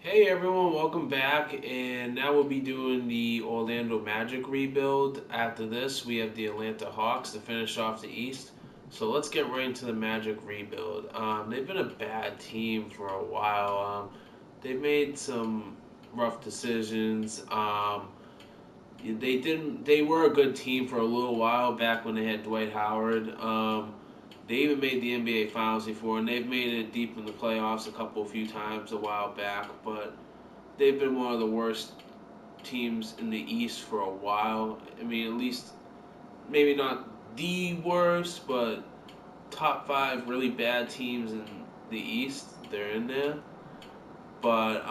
Hey everyone, welcome back. And now we'll be doing the Orlando Magic rebuild. After this, we have the Atlanta Hawks to finish off the East. So let's get right into the Magic rebuild. They've been a bad team for a while. They've made some rough decisions. They didn't. They were a good team for a little while back when they had Dwight Howard. They even made the NBA Finals before, and they've made it deep in the playoffs a few times a while back. But they've been one of the worst teams in the East for a while. I mean, at least maybe not the worst, but top five really bad teams in the East. They're in there, but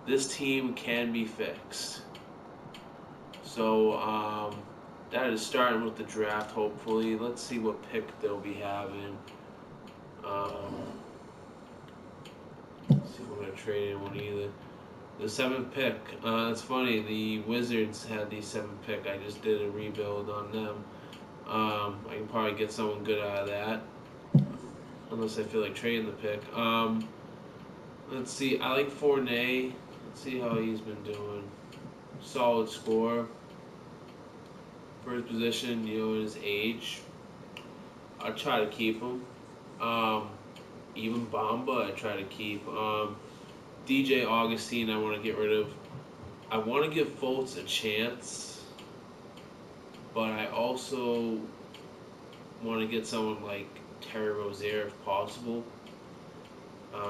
this team can be fixed. So that is starting with the draft. Hopefully, let's see what pick they'll be having. Um, let's see if we're gonna trade anyone either. The seventh pick. It's funny. The Wizards had the seventh pick. I just did a rebuild on them. I can probably get someone good out of that, unless I feel like trading the pick. Let's see. I like Fournier. Let's see how he's been doing. Solid score for his position. In his age. I try to keep him. Um, Even Bamba, I try to keep. DJ Augustine, I want to get rid of. I want to give Fultz a chance, but I also want to get someone like Terry Rozier if possible.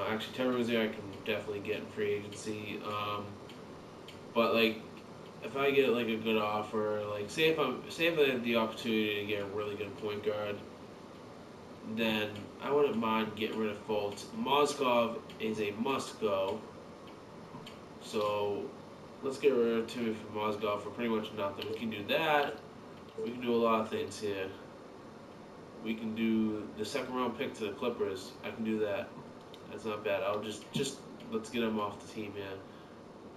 Actually, Terry Rozier I can definitely get in free agency. But like, if I get like a good offer, like say if I have the opportunity to get a really good point guard, then I wouldn't mind getting rid of Fultz. Mozgov is a must go, so let's get rid of Timmy for Mozgov for pretty much nothing. We can do that. We can do a lot of things here. We can do the second round pick to the Clippers. I can do that. That's not bad. I'll just let's get him off the team, man.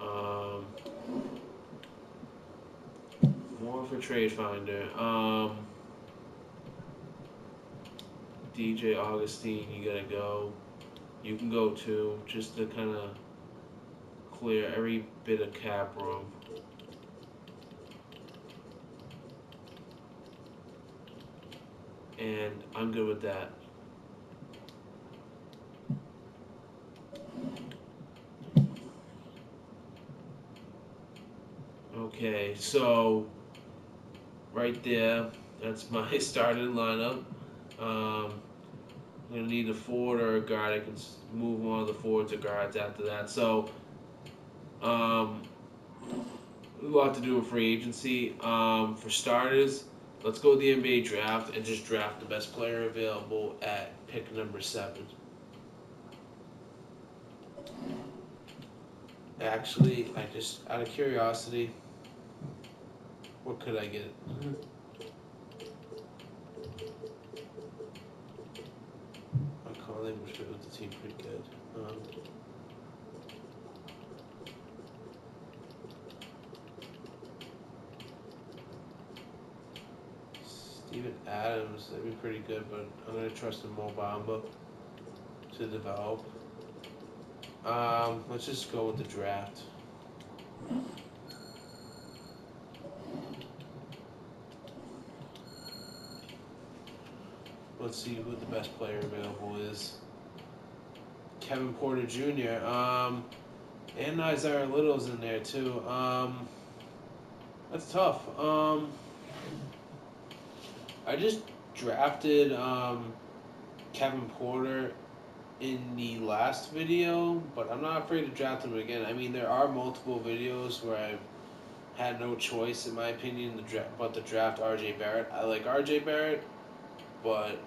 Um, More for Trade Finder. DJ Augustine, you gotta go. You can go too, just to kind of clear every bit of cap room. And I'm good with that. Okay, so right there, that's my starting lineup. Um, I'm gonna need a forward or a guard. I can move one of the forwards or guards after that. So um, a lot to do in free agency. For starters, let's go to the NBA draft and just draft the best player available at pick number 7. Actually, I just out of curiosity, what could I get? My colleague was with the team pretty good. Steven Adams, that'd be pretty good, but I'm gonna trust in Mo Bamba to develop. Let's just go with the draft. Let's see who the best player available is. Kevin Porter Jr. And Isaiah Little's in there too. That's tough. I just drafted Kevin Porter in the last video, but I'm not afraid to draft him again. I mean, there are multiple videos where I've had no choice, in my opinion, but to draft R.J. Barrett. I like R.J. Barrett, but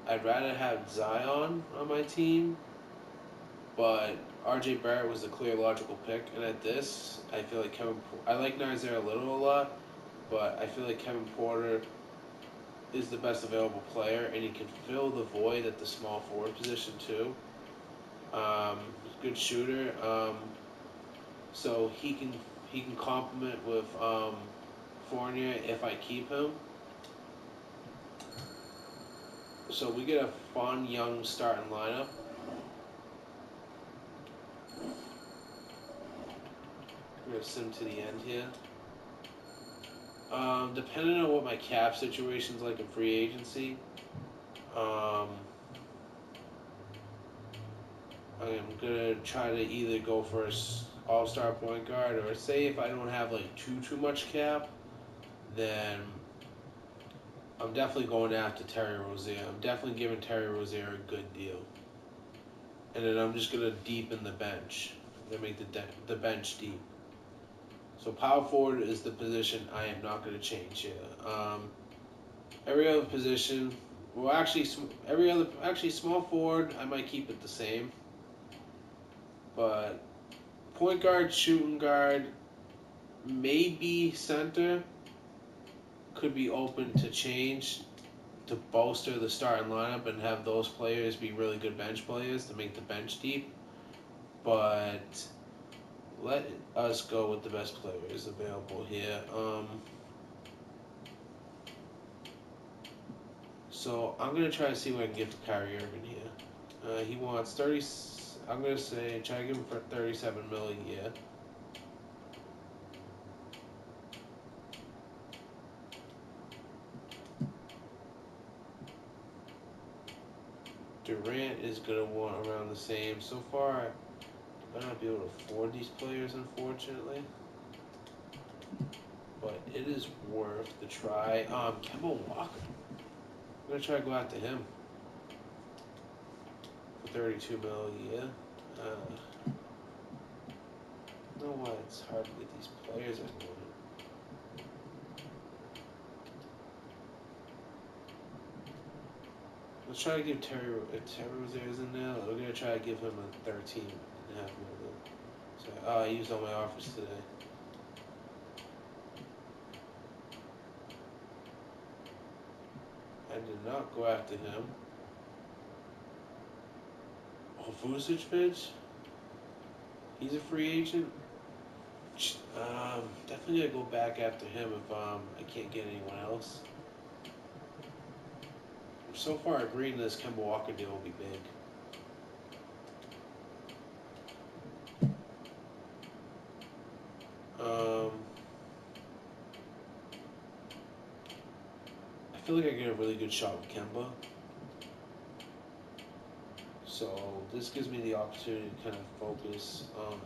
I'd rather have Zion on my team. But R.J. Barrett was a clear logical pick, and at this, I feel like I like Nazir a little a lot, but I feel like Kevin Porter is the best available player, and he can fill the void at the small forward position too. Good shooter, so he can complement with Fournier if I keep him. So we get a fun young starting lineup. I'm gonna sim to the end here. Depending on what my cap situation's like in free agency, um, I'm gonna try to either go for a all-star point guard, or say if I don't have like too much cap, then I'm definitely going after Terry Rozier. I'm definitely giving Terry Rozier a good deal, and then I'm just gonna deepen the bench. I'm gonna make the bench deep. So power forward is the position I am not gonna change here. Every other position, well, actually, small forward, I might keep it the same, but point guard, shooting guard, maybe center could be open to change to bolster the starting lineup and have those players be really good bench players to make the bench deep. But let us go with the best players available here. So I'm gonna try to see what I can get for Kyrie Irving here. He wants 30. I'm gonna say try to give him for 37 million a year. Durant is gonna want around the same. So far, I might not be able to afford these players, unfortunately. But it is worth the try. Kemba Walker. I'm gonna try to go after him for 32 mil a year. I don't know why it's hard to get these players at the moment. Let's try to give Terry. If Terry Rozier's in there, we're gonna try to give him a 13.5 million. So I used all my offers today. I did not go after him. Oh, Vucevic, he's a free agent. Definitely gonna go back after him if I can't get anyone else. So far, agreeing to this Kemba Walker deal will be big. I feel like I get a really good shot with Kemba. So this gives me the opportunity to kind of focus on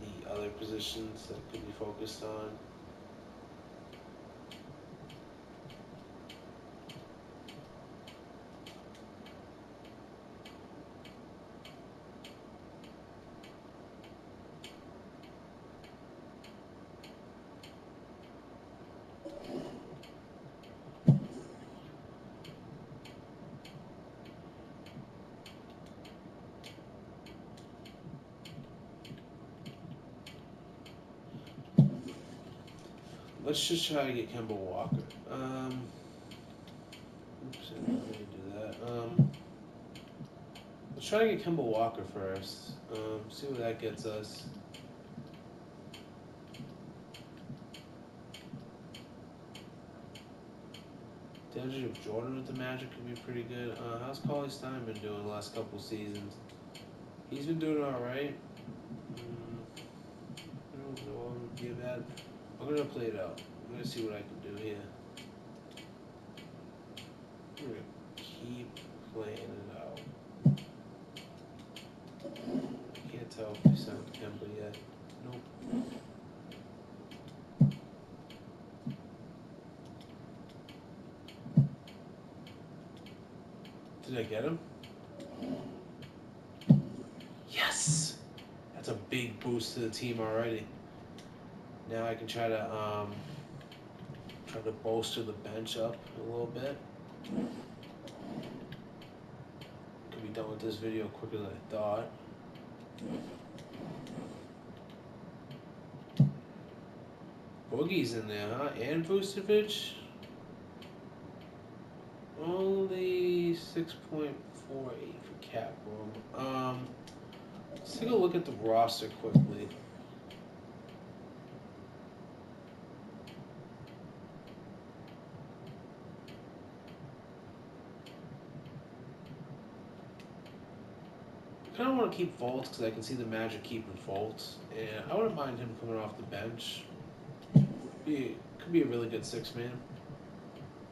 the other positions that could be focused on. Let's just try to get Kemba Walker. Oops, I didn't really do that. Let's try to get Kemba Walker first. See what that gets us. DeAndre Jordan with the Magic could be pretty good. How's Cauley Stein been doing the last couple seasons? He's been doing all right. I don't know what I'm gonna give that. I'm gonna play it out. I'm gonna see what I can do here. I'm gonna keep playing it out. I can't tell if they signed Kemba yet. Nope. Did I get him? Yes! That's a big boost to the team already. Now I can try to bolster the bench up a little bit. Could be done with this video quicker than I thought. Boogie's in there, huh? And Vucevic? Only 6.48 for cap room. Let's take a look at the roster quickly. I kind of want want to keep Fultz because I can see the Magic keeping Fultz, and I wouldn't mind him coming off the bench. Could be a really good 6-man.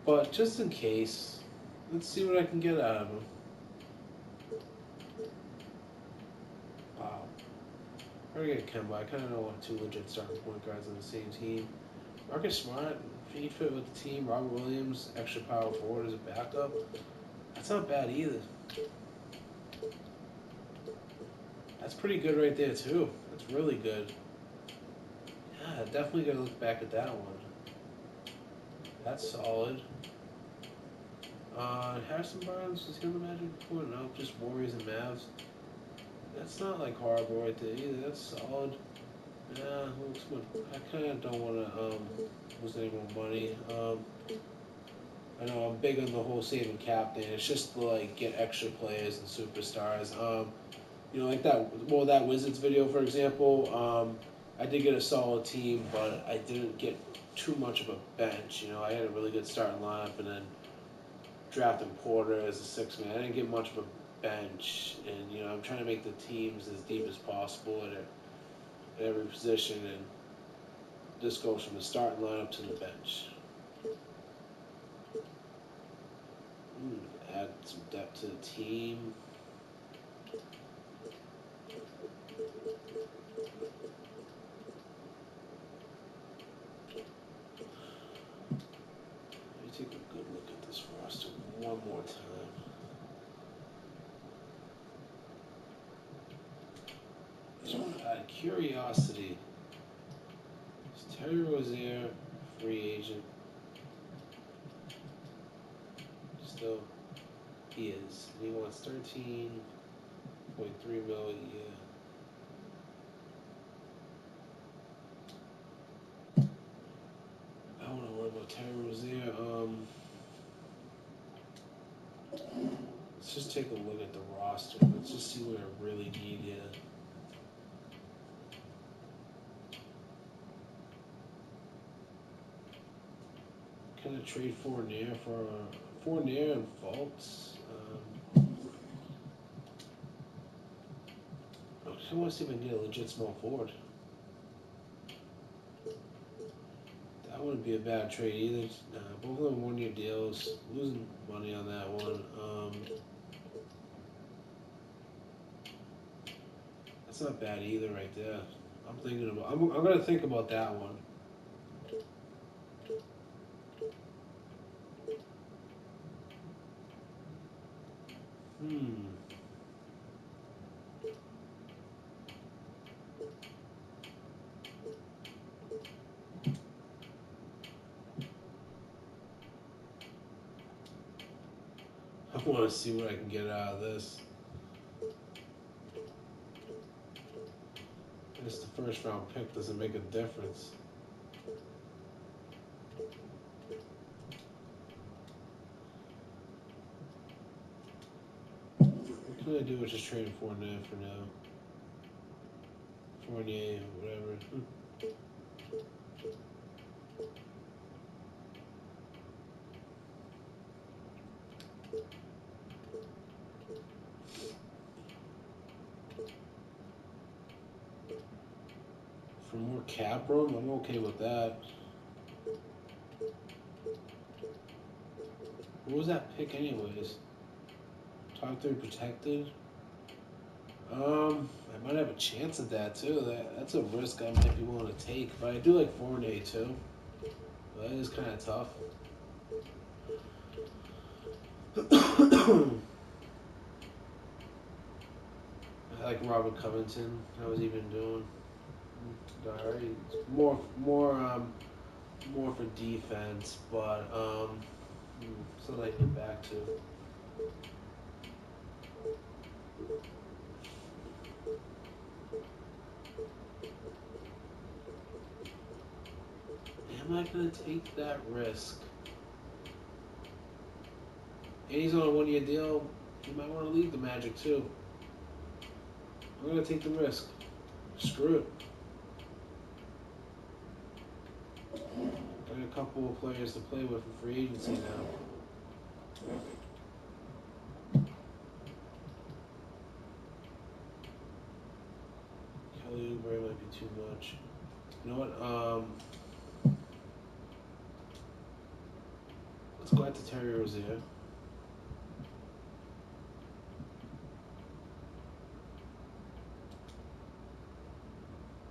But just in case, let's see what I can get out of him. Wow. I already got Kemba. I kind of don't want two legit starting point guards on the same team. Marcus Smart, if he fit with the team. Robert Williams, extra power forward as a backup. That's not bad either. That's pretty good right there too. That's really good. Yeah, definitely gotta look back at that one. That's solid. Harrison Barnes, was he on the Magic before? No, just Warriors and Mavs. That's not like horrible right there either. That's solid. Yeah, looks good. I kind of don't want to lose any more money. I know I'm big on the whole saving cap thing. It's just to like get extra players and superstars. You know, like that Wizards video, for example. I did get a solid team, but I didn't get too much of a bench. You know, I had a really good starting lineup, and then drafting Porter as a 6-man. I didn't get much of a bench, and you know, I'm trying to make the teams as deep as possible at every position, and this goes from the starting lineup to the bench. Add some depth to the team. Let me take a good look at this roster one more time. Just out of curiosity, is Terry Rozier free agent? Still, he is. And he wants $13.3 million a year. I don't know what about Terry Rozier. Let's just take a look at the roster. Let's just see what I really need here. Can I trade Fournier for Fournier and Fultz? I want to see if I can get a legit small forward. That wouldn't be a bad trade either. Both of them 1-year deals. Losing money on that one. That's not bad either, right there. I'm thinking about. I'm gonna think about that one. I want to see what I can get out of this. I guess the first round pick doesn't make a difference. What can I do with just trading Fournier for now? Fournier, whatever. For more cap room, I'm okay with that. What was that pick anyways? Top 3 protected? I might have a chance at that too. That's a risk I might be willing to take. But I do like Fournier too. But that is kind of tough. I like Robert Covington. How was he been doing? Alright, more for defense, but something I can get back to. Am I gonna take that risk? And he's on a 1-year deal. He might want to leave the Magic too. I'm gonna take the risk. Screw it. Got a couple of players to play with for free agency now. Oubre might be too much. You know what? Let's go out to Terry Rozier.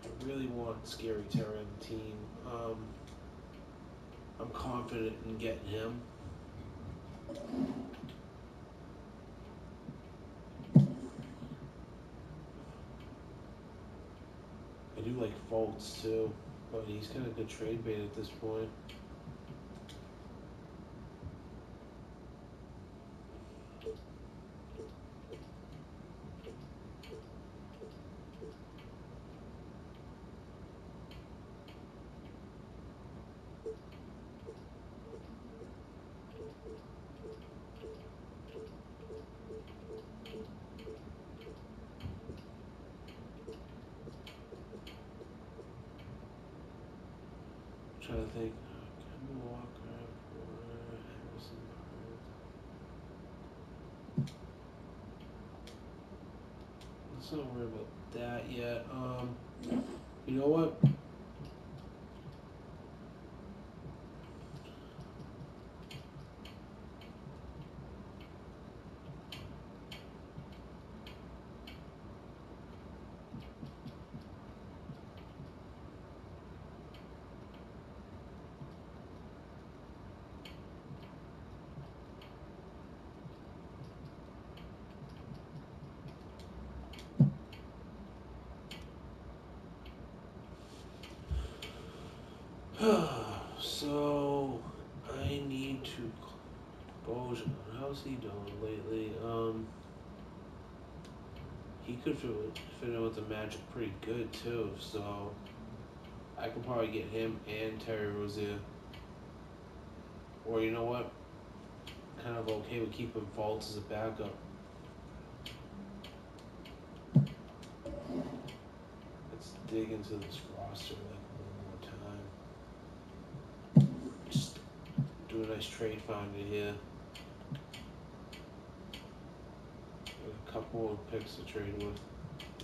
I really want Scary Terry on the team. I'm confident in getting him. I do like Fultz too, but he's kind of good trade bait at this point. I'm trying to think. Kemba Walker, Porter, Harrison Barnes. Let's not worry about that yet. You know what? So I need to. Bojan, how's he doing lately? He could fit in with the Magic pretty good too. So I could probably get him and Terry Rozier. Or you know what? Kind of okay with keeping Fultz as a backup. Let's dig into this roster like one more time. Just do a nice trade finder here. A couple more picks to trade with.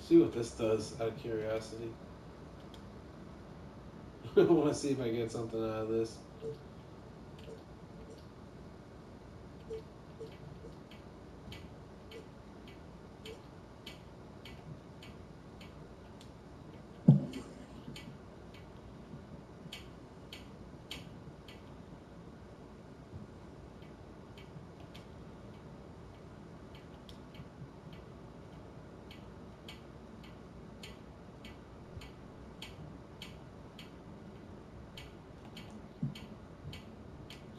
See what this does out of curiosity. I want to see if I get something out of this.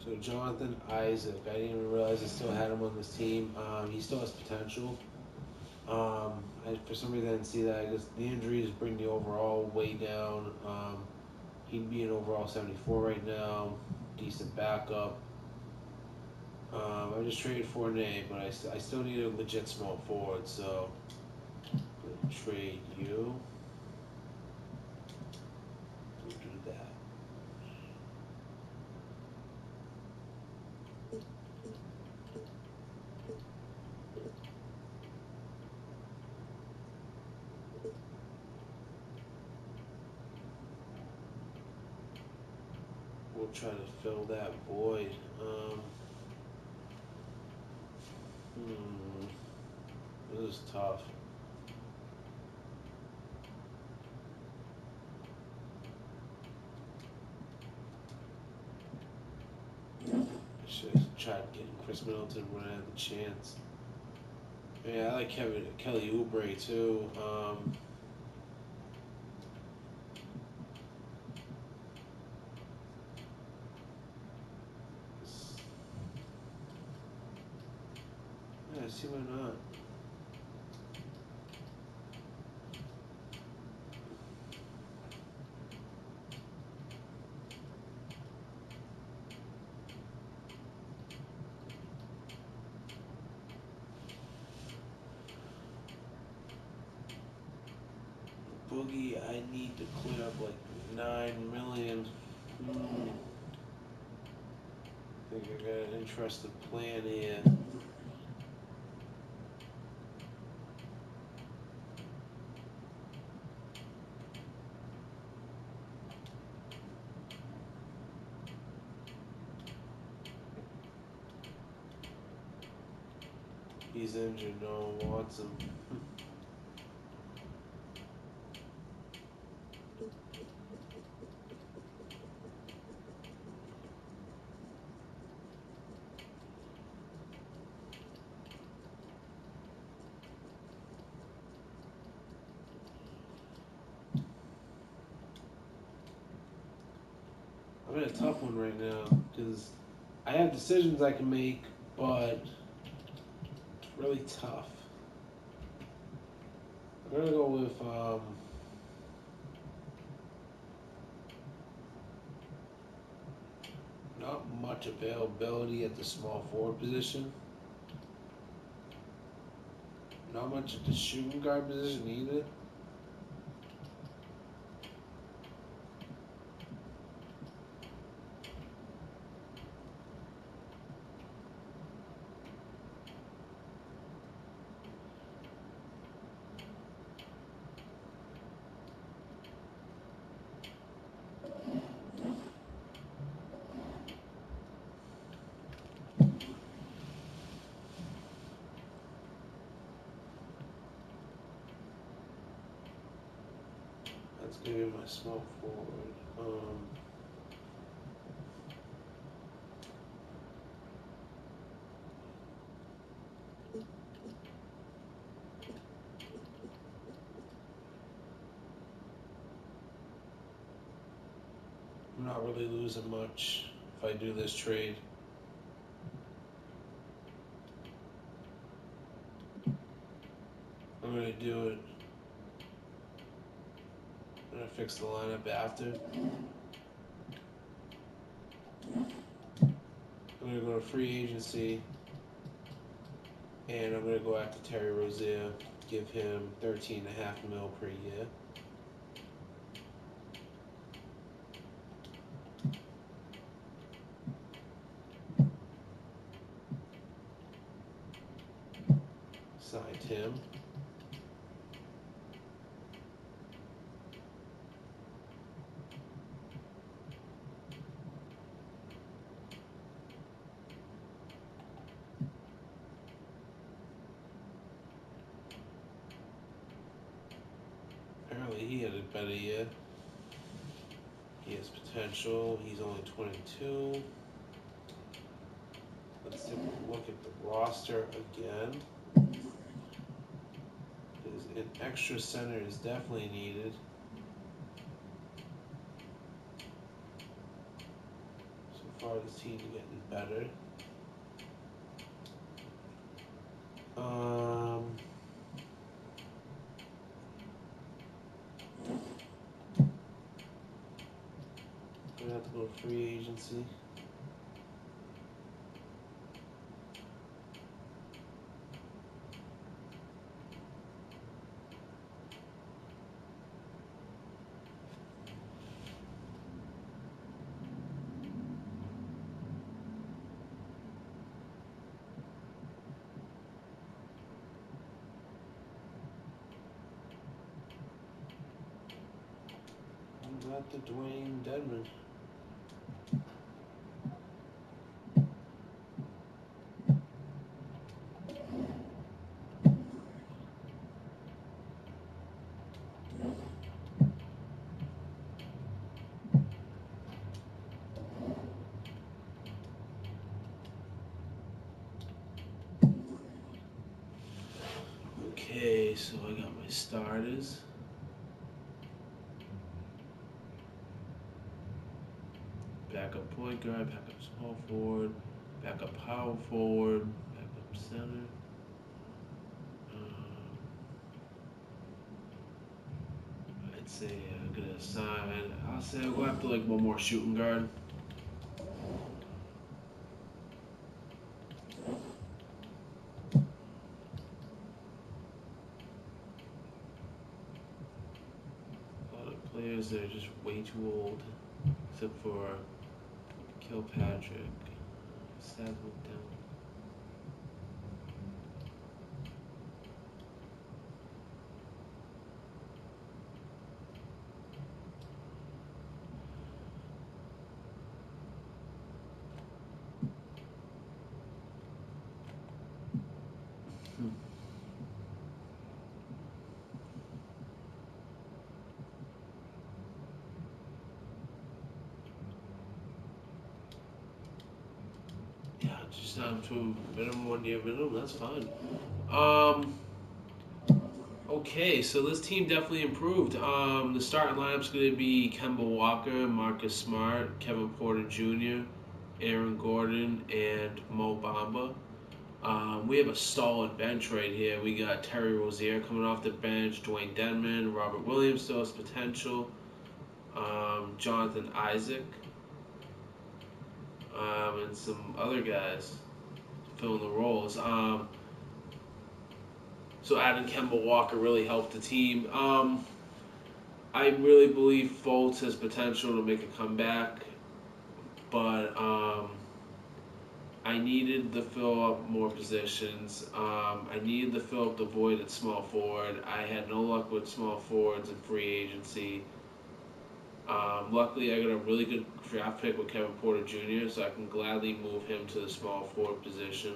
So Jonathan Isaac, I didn't even realize I still had him on this team. He still has potential. For some reason I didn't see that. I guess the injuries bring the overall way down. He'd be an overall 74 right now. Decent backup. I just traded for Nate, but I still need a legit small forward, so I'll trade you. We'll do that. We'll try to fill that void. This is tough. I should have tried getting Chris Middleton when I had the chance. Yeah, I like Kelly Oubre too. Yeah, see why not. Boogie, I need to clear up like 9 million. I think I got an interesting plan here. He's injured. No one wants him. I'm in a tough one right now because I have decisions I can make, but it's really tough. I'm gonna go with not much availability at the small forward position. Not much at the shooting guard position either. That's gonna be my small forward. I'm not really losing much if I do this trade. I'm gonna do it. I'm gonna fix the lineup after. I'm gonna go to free agency, and I'm gonna go after Terry Rozier. Give him $13.5 million per year. Signed him. Apparently he had a better year. He has potential. He's only 22. Let's take a look at the roster again. Because an extra center is definitely needed. So far this team's getting better. Gonna have to go to free agency. I'm at the Dwayne Dedman. Okay, so I got my starters. Backup point guard, backup small forward, backup power forward, backup center. I'd say I'm gonna assign. I'll say I'll go after like one more shooting guard. A lot of players that are just way too old, except for Kilpatrick. Sad went down. Time to minimum 1 year minimum. That's fine. Um, okay, so this team definitely improved. The starting lineup's going to be Kemba Walker, Marcus Smart, Kevin Porter Jr., Aaron Gordon, and Mo Bamba. We have a solid bench right here. We got Terry Rozier coming off the bench, Dwayne Denman, Robert Williams still has potential, Jonathan Isaac, and some other guys filling the roles. So adding Kemba Walker really helped the team. I really believe Fultz has potential to make a comeback, but I needed to fill up more positions. I needed to fill up the void at small forward. I had no luck with small forwards in free agency. Luckily, I got a really good draft pick with Kevin Porter Jr., so I can gladly move him to the small forward position.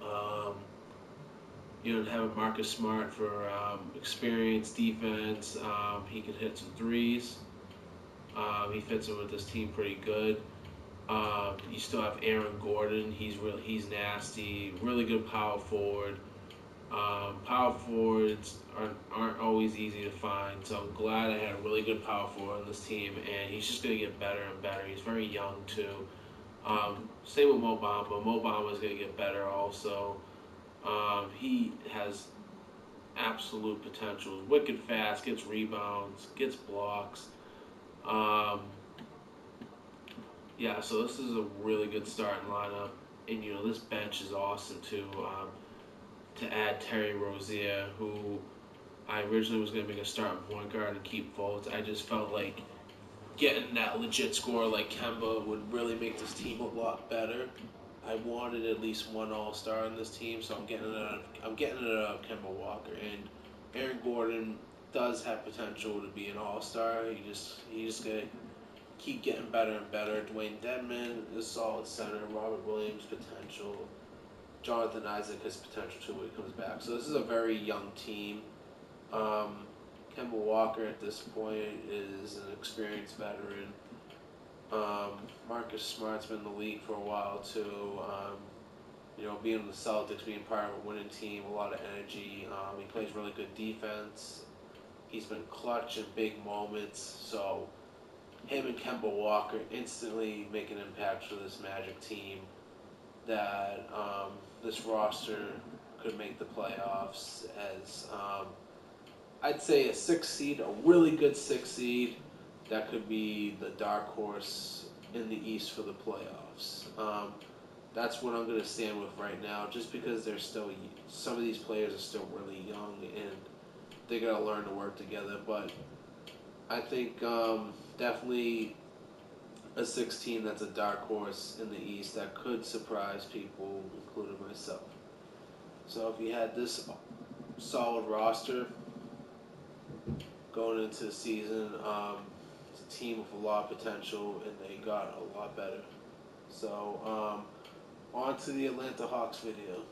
Um, having Marcus Smart for experience, defense. He can hit some threes. He fits in with this team pretty good. You still have Aaron Gordon. He's nasty. Really good power forward. Power forwards aren't always easy to find, so I'm glad I had a really good power forward on this team, and he's just going to get better and better. He's very young, too. Same with Mo Bamba. Mo Bamba is going to get better also. He has absolute potential. Wicked fast, gets rebounds, gets blocks. Um, yeah, so this is a really good starting lineup. And, this bench is awesome, too. To add Terry Rozier, who I originally was going to make a starting point guard and keep Fultz. I just felt like getting that legit scorer like Kemba would really make this team a lot better. I wanted at least one All-Star on this team, so I'm getting it out of Kemba Walker. And Aaron Gordon does have potential to be an All-Star. He just gonna keep getting better and better. Dwayne Denman is a solid center. Robert Williams potential. Jonathan Isaac has potential too when he comes back. So this is a very young team. Kemba Walker at this point is an experienced veteran. Marcus Smart's been in the league for a while too. Being in the Celtics, being part of a winning team, a lot of energy. He plays really good defense. He's been clutch in big moments. So him and Kemba Walker instantly make an impact for this Magic team. That this roster could make the playoffs as I'd say a 6 seed, a really good 6 seed. That could be the dark horse in the East for the playoffs. That's what I'm going to stand with right now, just because some of these players are still really young and they got to learn to work together. But I think definitely a 16 that's a dark horse in the East that could surprise people, including myself. So if you had this solid roster going into the season, it's a team with a lot of potential, and they got a lot better. So on to the Atlanta Hawks video.